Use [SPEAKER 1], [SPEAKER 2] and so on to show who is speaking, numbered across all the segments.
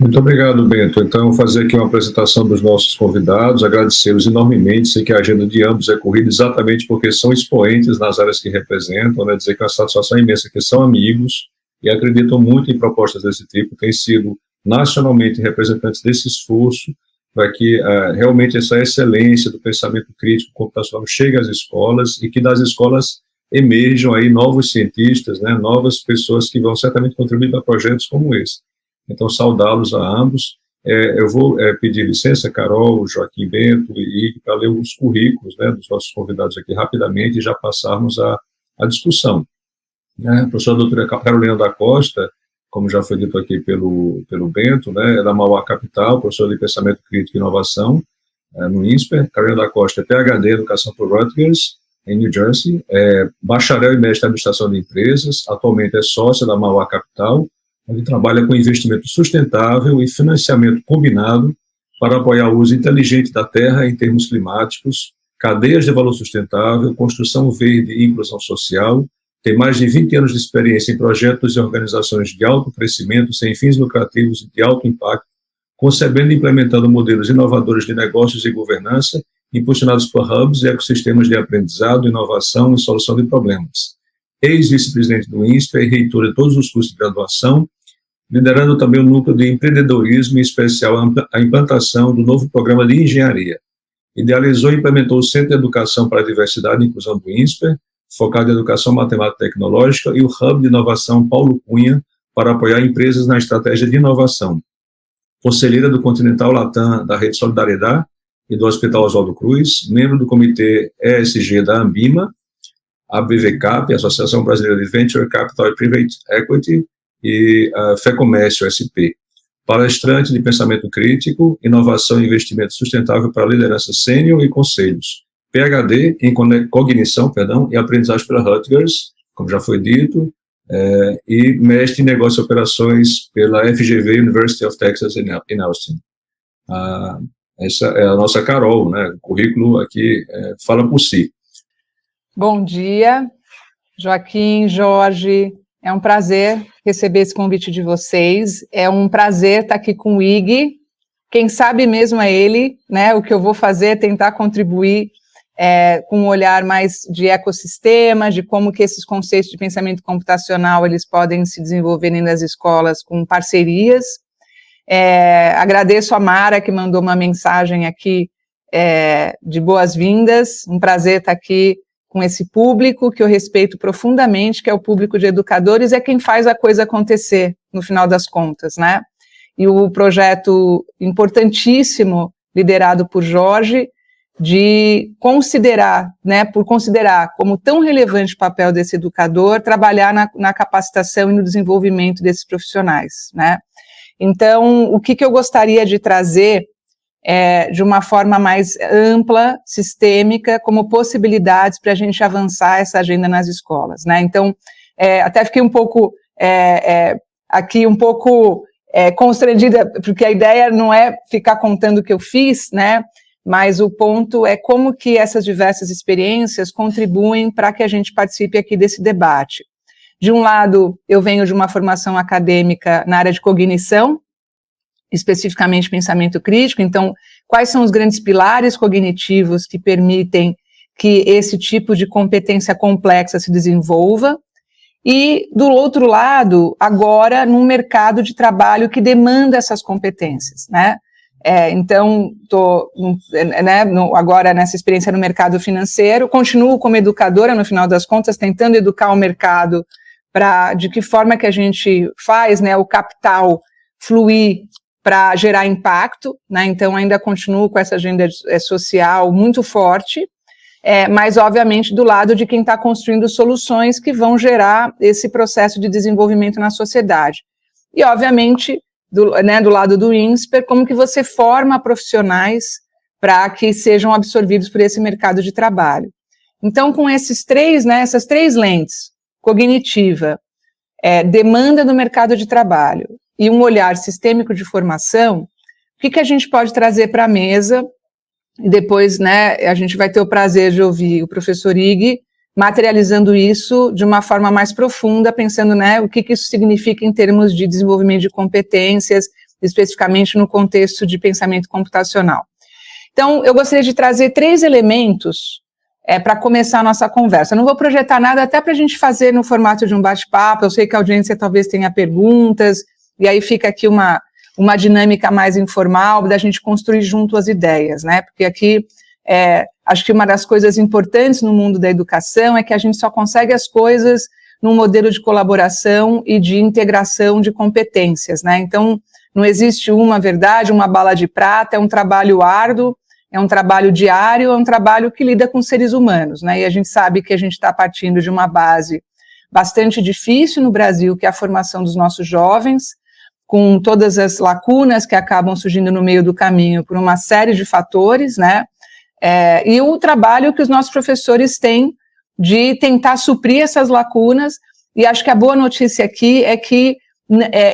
[SPEAKER 1] Muito obrigado, Bento. Então, vou fazer aqui uma apresentação dos nossos convidados, agradecê-los enormemente. Sei que a agenda de ambos é corrida exatamente porque são expoentes nas áreas que representam, né? Dizer que é uma satisfação imensa, que são amigos e acreditam muito em propostas desse tipo, têm sido nacionalmente representantes desse esforço para que realmente essa excelência do pensamento crítico computacional chegue às escolas e que das escolas emerjam aí novos cientistas, né? Novas pessoas que vão certamente contribuir para projetos como esse. Então, saudá-los a ambos. Eu vou pedir licença, Carol, Joaquim Bento e Ig, para ler os currículos, né, dos nossos convidados aqui rapidamente e já passarmos à discussão. A professora doutora Carolina da Costa, como já foi dito aqui pelo Bento, né, é da Mauá Capital, professora de Pensamento Crítico e Inovação, no INSPER. Carolina da Costa é PhD em Educação por Rutgers, em New Jersey, bacharel e mestre em Administração de Empresas, atualmente é sócia da Mauá Capital, onde trabalha com investimento sustentável e financiamento combinado para apoiar o uso inteligente da terra em termos climáticos, cadeias de valor sustentável, construção verde e inclusão social. Tem mais de 20 anos de experiência em projetos e organizações de alto crescimento, sem fins lucrativos e de alto impacto, concebendo e implementando modelos inovadores de negócios e governança, impulsionados por hubs e ecossistemas de aprendizado, inovação e solução de problemas. Ex-vice-presidente do INSPER e reitor de todos os cursos de graduação, liderando também o núcleo de empreendedorismo, em especial a implantação do novo programa de engenharia. Idealizou e implementou o Centro de Educação para a Diversidade e Inclusão do INSPER, focado em educação matemática e tecnológica, e o Hub de Inovação Paulo Cunha, para apoiar empresas na estratégia de inovação. Conselheira do Continental Latam da Rede Solidariedade e do Hospital Oswaldo Cruz, membro do Comitê ESG da Ambima, a BVCAP, Associação Brasileira de Venture Capital e Private Equity, e a FEComércio SP. Palestrante de pensamento crítico, inovação e investimento sustentável para liderança sênior e conselhos. PhD em cognição, e aprendizagem pela Rutgers, como já foi dito, e mestre em negócios e operações pela FGV, University of Texas em Austin. Essa é a nossa Carol, né? O currículo aqui fala por si.
[SPEAKER 2] Bom dia, Joaquim, Jorge, é um prazer receber esse convite de vocês, é um prazer estar aqui com o Ig, quem sabe mesmo é ele, né? O que eu vou fazer é tentar contribuir com um olhar mais de ecossistema, de como que esses conceitos de pensamento computacional eles podem se desenvolver nas escolas com parcerias. Agradeço a Mara que mandou uma mensagem aqui de boas-vindas, um prazer estar aqui com esse público que eu respeito profundamente, que é o público de educadores, é quem faz a coisa acontecer, no final das contas, né? E o projeto importantíssimo, liderado por Jorge, de considerar, né, por considerar como tão relevante o papel desse educador, trabalhar na capacitação e no desenvolvimento desses profissionais, né? Então, o que eu gostaria de trazer de uma forma mais ampla, sistêmica, como possibilidades para a gente avançar essa agenda nas escolas, né? Então, até fiquei um pouco aqui um pouco constrangida, porque a ideia não é ficar contando o que eu fiz, né? Mas o ponto é como que essas diversas experiências contribuem para que a gente participe aqui desse debate. De um lado, eu venho de uma formação acadêmica na área de cognição, especificamente pensamento crítico, então, quais são os grandes pilares cognitivos que permitem que esse tipo de competência complexa se desenvolva, e, do outro lado, agora, num mercado de trabalho que demanda essas competências, né? Então, estou agora nessa experiência no mercado financeiro, continuo como educadora, no final das contas, tentando educar o mercado de que forma que a gente faz, né, o capital fluir para gerar impacto, né? Então ainda continuo com essa agenda social muito forte, mas obviamente do lado de quem está construindo soluções que vão gerar esse processo de desenvolvimento na sociedade. E obviamente do lado do INSPER, como que você forma profissionais para que sejam absorvidos por esse mercado de trabalho. Então, com esses três, né, essas três lentes, cognitiva, demanda do mercado de trabalho e um olhar sistêmico de formação, o que a gente pode trazer para a mesa? E depois, né, a gente vai ter o prazer de ouvir o professor Ig materializando isso de uma forma mais profunda, pensando, né, o que isso significa em termos de desenvolvimento de competências especificamente no contexto de pensamento computacional. Então, eu gostaria de trazer 3 elementos para começar a nossa conversa. Eu não vou projetar nada, até para a gente fazer no formato de um bate-papo. Eu sei que a audiência talvez tenha perguntas, e aí fica aqui uma dinâmica mais informal, da gente construir junto as ideias, né? Porque aqui, acho que uma das coisas importantes no mundo da educação é que a gente só consegue as coisas num modelo de colaboração e de integração de competências, né? Então, não existe uma verdade, uma bala de prata, é um trabalho árduo, é um trabalho diário, é um trabalho que lida com seres humanos, né? E a gente sabe que a gente está partindo de uma base bastante difícil no Brasil, que é a formação dos nossos jovens, com todas as lacunas que acabam surgindo no meio do caminho por uma série de fatores, né? E o trabalho que os nossos professores têm de tentar suprir essas lacunas, e acho que a boa notícia aqui é que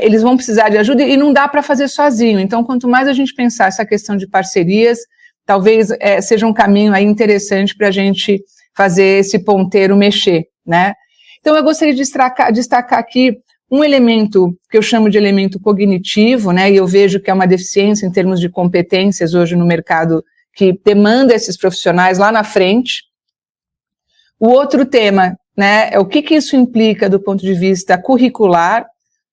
[SPEAKER 2] eles vão precisar de ajuda e não dá para fazer sozinho. Então, quanto mais a gente pensar essa questão de parcerias, talvez seja um caminho aí interessante para a gente fazer esse ponteiro mexer, né? Então, eu gostaria de destacar aqui um elemento que eu chamo de elemento cognitivo, né? E eu vejo que é uma deficiência em termos de competências hoje no mercado que demanda esses profissionais lá na frente. O outro tema, né, é o que isso implica do ponto de vista curricular,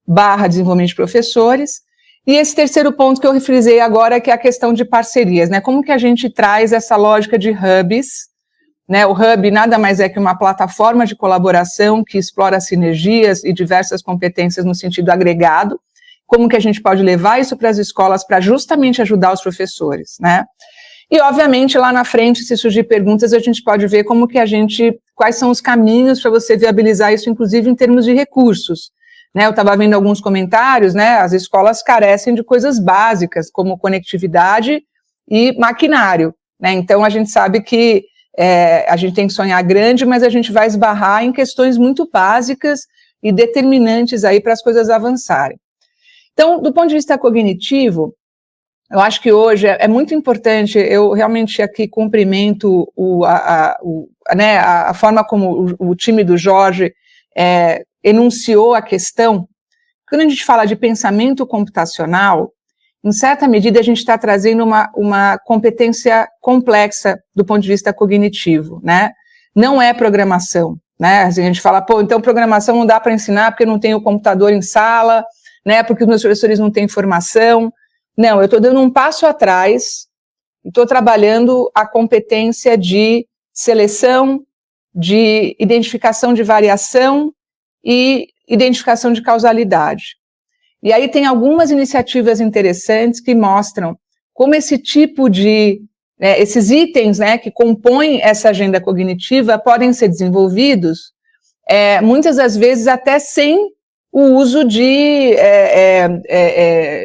[SPEAKER 2] / desenvolvimento de professores, e esse terceiro ponto que eu frisei agora, que é a questão de parcerias, né, como que a gente traz essa lógica de hubs, né, o hub nada mais é que uma plataforma de colaboração que explora sinergias e diversas competências no sentido agregado, como que a gente pode levar isso para as escolas para justamente ajudar os professores, né. E, obviamente, lá na frente, se surgir perguntas, a gente pode ver como que quais são os caminhos para você viabilizar isso, inclusive em termos de recursos, né? Eu estava vendo alguns comentários, né? As escolas carecem de coisas básicas, como conectividade e maquinário, né? Então, a gente sabe que a gente tem que sonhar grande, mas a gente vai esbarrar em questões muito básicas e determinantes aí para as coisas avançarem. Então, do ponto de vista cognitivo, eu acho que hoje é muito importante, eu realmente aqui cumprimento a forma como o time do Jorge enunciou a questão. Quando a gente fala de pensamento computacional, em certa medida a gente está trazendo uma competência complexa do ponto de vista cognitivo, né? Não é programação, né? A gente fala, então programação não dá para ensinar porque não tem o computador em sala, né? Porque os meus professores não têm formação. Não, eu estou dando um passo atrás, estou trabalhando a competência de seleção, de identificação de variação e identificação de causalidade. E aí tem algumas iniciativas interessantes que mostram como esse tipo de, esses itens, né, que compõem essa agenda cognitiva podem ser desenvolvidos, muitas das vezes até sem o uso de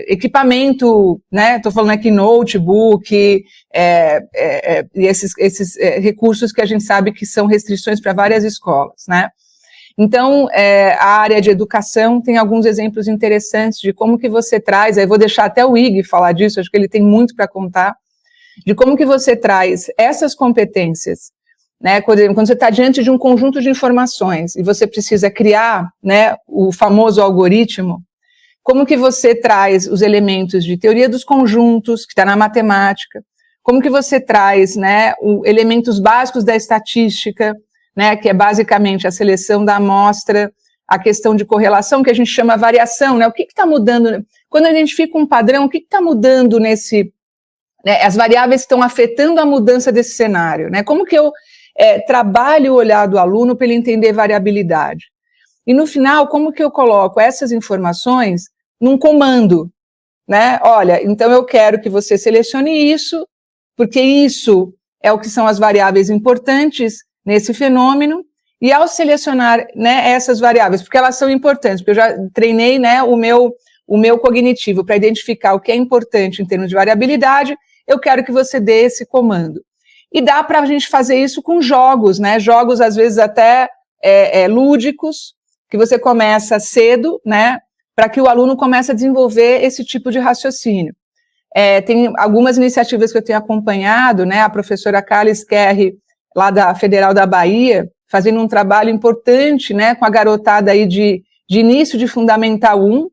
[SPEAKER 2] equipamento, né? Estou falando aqui notebook, e esses recursos que a gente sabe que são restrições para várias escolas, né? Então, a área de educação tem alguns exemplos interessantes de como que você traz, aí vou deixar até o Ig falar disso, acho que ele tem muito para contar, de como que você traz essas competências, né, quando você está diante de um conjunto de informações e você precisa criar, né, o famoso algoritmo, como que você traz os elementos de teoria dos conjuntos, que está na matemática, como que você traz, né, elementos básicos da estatística, né, que é basicamente a seleção da amostra, a questão de correlação, que a gente chama variação, né, o que está mudando, quando eu identifico um padrão, o que está mudando nesse, né, as variáveis que estão afetando a mudança desse cenário, né, como que eu trabalho o olhar do aluno para ele entender variabilidade. E no final, como que eu coloco essas informações num comando, né? Olha, então eu quero que você selecione isso, porque isso é o que são as variáveis importantes nesse fenômeno, e ao selecionar, né, essas variáveis, porque elas são importantes, porque eu já treinei, né, o meu cognitivo para identificar o que é importante em termos de variabilidade, eu quero que você dê esse comando. E dá para a gente fazer isso com jogos, né? Jogos, às vezes, até lúdicos, que você começa cedo, né? Para que o aluno comece a desenvolver esse tipo de raciocínio. Tem algumas iniciativas que eu tenho acompanhado, né? A professora Carla Skerri, lá da Federal da Bahia, fazendo um trabalho importante, né? Com a garotada aí de início de Fundamental 1,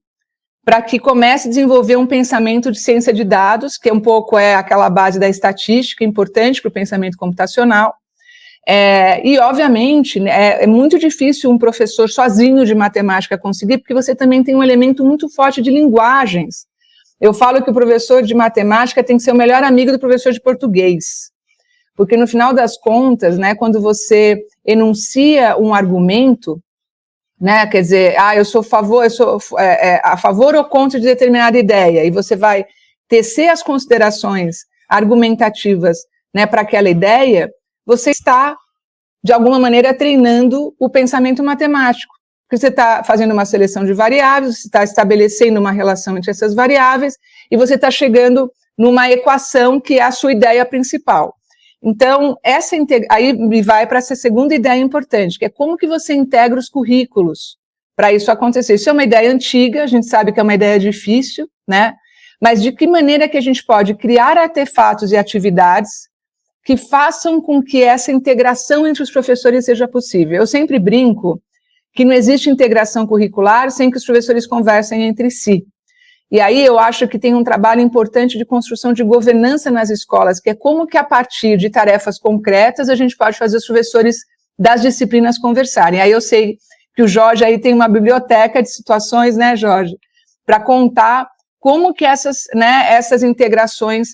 [SPEAKER 2] para que comece a desenvolver um pensamento de ciência de dados, que um pouco é aquela base da estatística, importante para o pensamento computacional. E, obviamente, é muito difícil um professor sozinho de matemática conseguir, porque você também tem um elemento muito forte de linguagens. Eu falo que o professor de matemática tem que ser o melhor amigo do professor de português, porque, no final das contas, né, quando você enuncia um argumento, né, quer dizer, eu sou a favor ou contra de determinada ideia, e você vai tecer as considerações argumentativas, né, para aquela ideia, você está, de alguma maneira, treinando o pensamento matemático, porque você está fazendo uma seleção de variáveis, você está estabelecendo uma relação entre essas variáveis, e você está chegando numa equação que é a sua ideia principal. Então, aí me vai para essa segunda ideia importante, que é como que você integra os currículos para isso acontecer. Isso é uma ideia antiga, a gente sabe que é uma ideia difícil, né? Mas de que maneira que a gente pode criar artefatos e atividades que façam com que essa integração entre os professores seja possível. Eu sempre brinco que não existe integração curricular sem que os professores conversem entre si. E aí eu acho que tem um trabalho importante de construção de governança nas escolas, que é como que a partir de tarefas concretas a gente pode fazer os professores das disciplinas conversarem. Aí eu sei que o Jorge aí tem uma biblioteca de situações, né, Jorge, para contar como que essas integrações.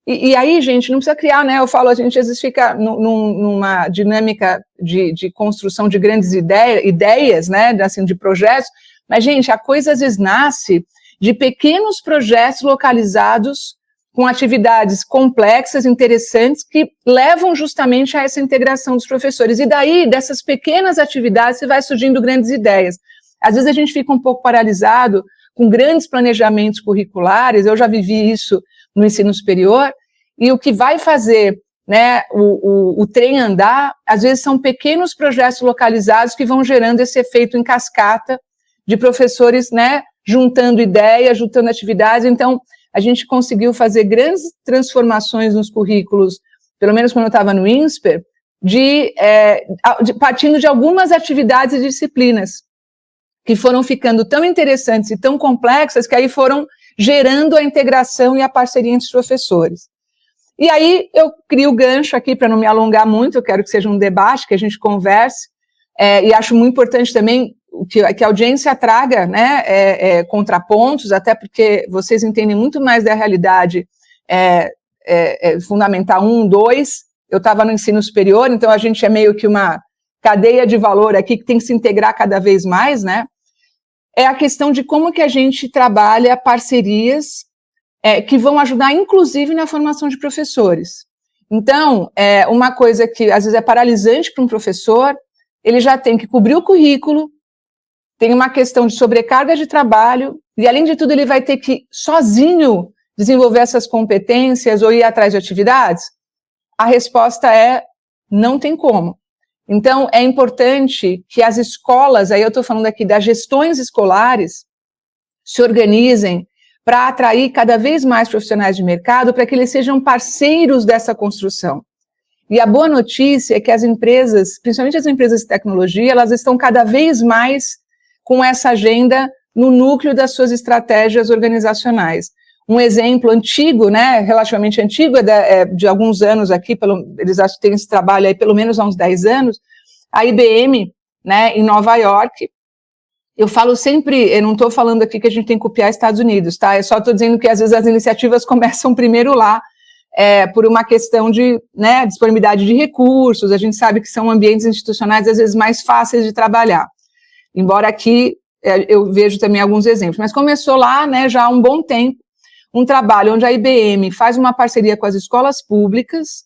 [SPEAKER 2] E aí, gente, não precisa criar, né? Eu falo, a gente às vezes fica numa dinâmica de construção de grandes ideias, né? Assim, de projetos, mas, gente, a coisa às vezes nasce de pequenos projetos localizados com atividades complexas, interessantes, que levam justamente a essa integração dos professores. E daí, dessas pequenas atividades, você vai surgindo grandes ideias. Às vezes a gente fica um pouco paralisado com grandes planejamentos curriculares, eu já vivi isso no ensino superior, e o que vai fazer, né, o trem andar, às vezes são pequenos projetos localizados que vão gerando esse efeito em cascata de professores, né, juntando ideias, juntando atividades. Então, a gente conseguiu fazer grandes transformações nos currículos, pelo menos quando eu estava no INSPER, partindo de algumas atividades e disciplinas, que foram ficando tão interessantes e tão complexas, que aí foram gerando a integração e a parceria entre os professores. E aí eu crio o gancho aqui, para não me alongar muito, eu quero que seja um debate, que a gente converse, e acho muito importante também que a audiência traga, né, contrapontos, até porque vocês entendem muito mais da realidade fundamental 1, 2, eu estava no ensino superior, então a gente é meio que uma cadeia de valor aqui que tem que se integrar cada vez mais, né? É a questão de como que a gente trabalha parcerias que vão ajudar, inclusive, na formação de professores. Então, uma coisa que às vezes é paralisante para um professor, ele já tem que cobrir o currículo, tem uma questão de sobrecarga de trabalho, e além de tudo ele vai ter que, sozinho, desenvolver essas competências ou ir atrás de atividades? A resposta é, não tem como. Então, é importante que as escolas, aí eu estou falando aqui das gestões escolares, se organizem para atrair cada vez mais profissionais de mercado, para que eles sejam parceiros dessa construção. E a boa notícia é que as empresas, principalmente as empresas de tecnologia, elas estão cada vez mais com essa agenda no núcleo das suas estratégias organizacionais. Um exemplo antigo, né, relativamente antigo, de alguns anos aqui, eles têm esse trabalho aí pelo menos há uns 10 anos, a IBM, né, em Nova York. Eu falo sempre, eu não estou falando aqui que a gente tem que copiar Estados Unidos, tá? Eu só estou dizendo que às vezes as iniciativas começam primeiro lá, por uma questão de, né, disponibilidade de recursos. A gente sabe que são ambientes institucionais às vezes mais fáceis de trabalhar, embora aqui eu vejo também alguns exemplos, mas começou lá, né, já há um bom tempo, um trabalho onde a IBM faz uma parceria com as escolas públicas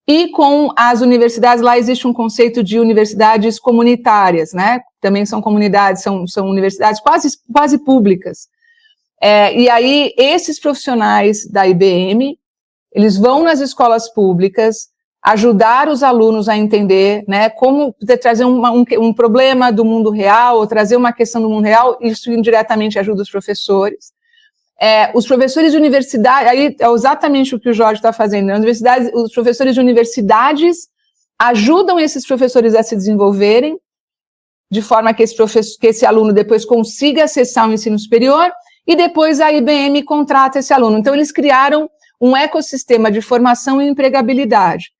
[SPEAKER 2] e com as universidades. Lá existe um conceito de universidades comunitárias, né? Também são comunidades, são universidades quase públicas. E aí, esses profissionais da IBM, eles vão nas escolas públicas ajudar os alunos a entender, né, como trazer um problema do mundo real, ou trazer uma questão do mundo real. Isso indiretamente ajuda os professores. Os professores de universidade, aí é exatamente o que o Jorge está fazendo, né? Os professores de universidades ajudam esses professores a se desenvolverem, de forma que esse aluno depois consiga acessar o ensino superior, e depois a IBM contrata esse aluno. Então, eles criaram um ecossistema de formação e empregabilidade.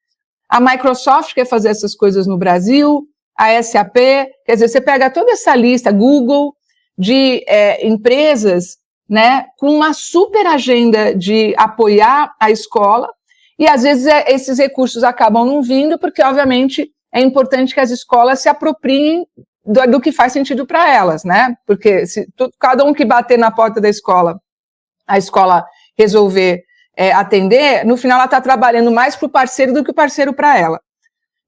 [SPEAKER 2] A Microsoft quer fazer essas coisas no Brasil, a SAP, quer dizer, você pega toda essa lista, Google, de empresas, né, com uma super agenda de apoiar a escola, e às vezes esses recursos acabam não vindo, porque, obviamente, é importante que as escolas se apropriem do que faz sentido para elas, né? Porque se cada um que bater na porta da escola, a escola resolver atender, no final ela está trabalhando mais para o parceiro do que o parceiro para ela.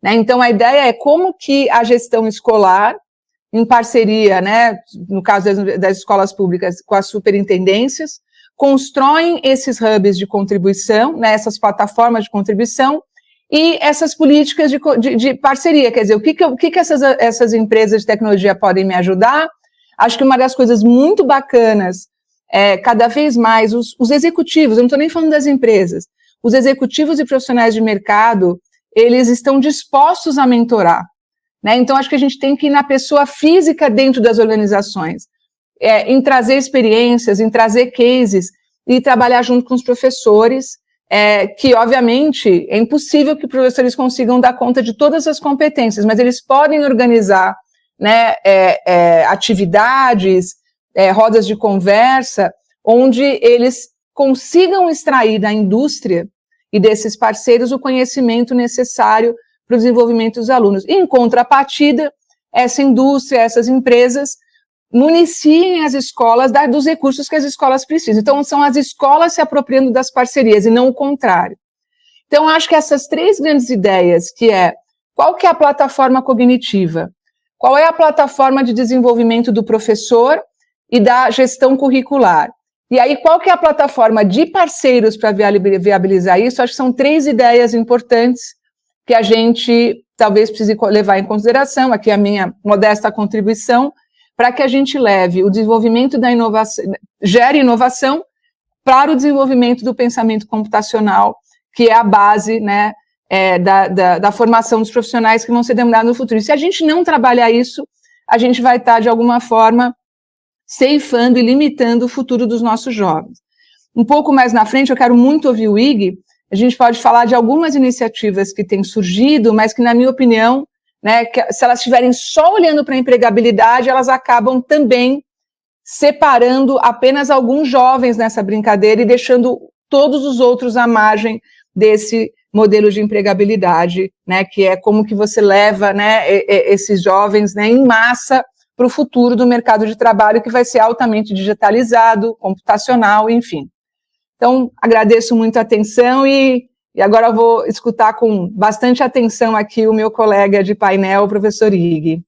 [SPEAKER 2] Né? Então, a ideia é como que a gestão escolar, em parceria, né, no caso das escolas públicas, com as superintendências, constroem esses hubs de contribuição, né, essas plataformas de contribuição, e essas políticas de parceria, quer dizer, o que essas empresas de tecnologia podem me ajudar? Acho que uma das coisas muito bacanas cada vez mais os executivos, eu não estou nem falando das empresas, os executivos e profissionais de mercado, eles estão dispostos a mentorar, né? Então, acho que a gente tem que ir na pessoa física dentro das organizações, em trazer experiências, em trazer cases, e trabalhar junto com os professores, que, obviamente, é impossível que professores consigam dar conta de todas as competências, mas eles podem organizar, né, atividades, rodas de conversa, onde eles consigam extrair da indústria e desses parceiros o conhecimento necessário para o desenvolvimento dos alunos. E, em contrapartida, essa indústria, essas empresas municiem as escolas dos recursos que as escolas precisam. Então, são as escolas se apropriando das parcerias e não o contrário. Então, acho que essas três grandes ideias, que qual que é a plataforma cognitiva, qual é a plataforma de desenvolvimento do professor e da gestão curricular, e aí qual que é a plataforma de parceiros para viabilizar isso, acho que são três ideias importantes que a gente talvez precise levar em consideração, aqui a minha modesta contribuição, para que a gente leve o desenvolvimento da inovação, gere inovação para o desenvolvimento do pensamento computacional, que é a base, né, da formação dos profissionais que vão ser demandados no futuro. E se a gente não trabalhar isso, a gente vai estar, de alguma forma, ceifando e limitando o futuro dos nossos jovens. Um pouco mais na frente, eu quero muito ouvir o Ig, a gente pode falar de algumas iniciativas que têm surgido, mas que, na minha opinião, né, que se elas estiverem só olhando para a empregabilidade, elas acabam também separando apenas alguns jovens nessa brincadeira e deixando todos os outros à margem desse modelo de empregabilidade, né, que é como que você leva, né, esses jovens, né, em massa para o futuro do mercado de trabalho, que vai ser altamente digitalizado, computacional, enfim. Então, agradeço muito a atenção e agora eu vou escutar com bastante atenção aqui o meu colega de painel, o professor Ig.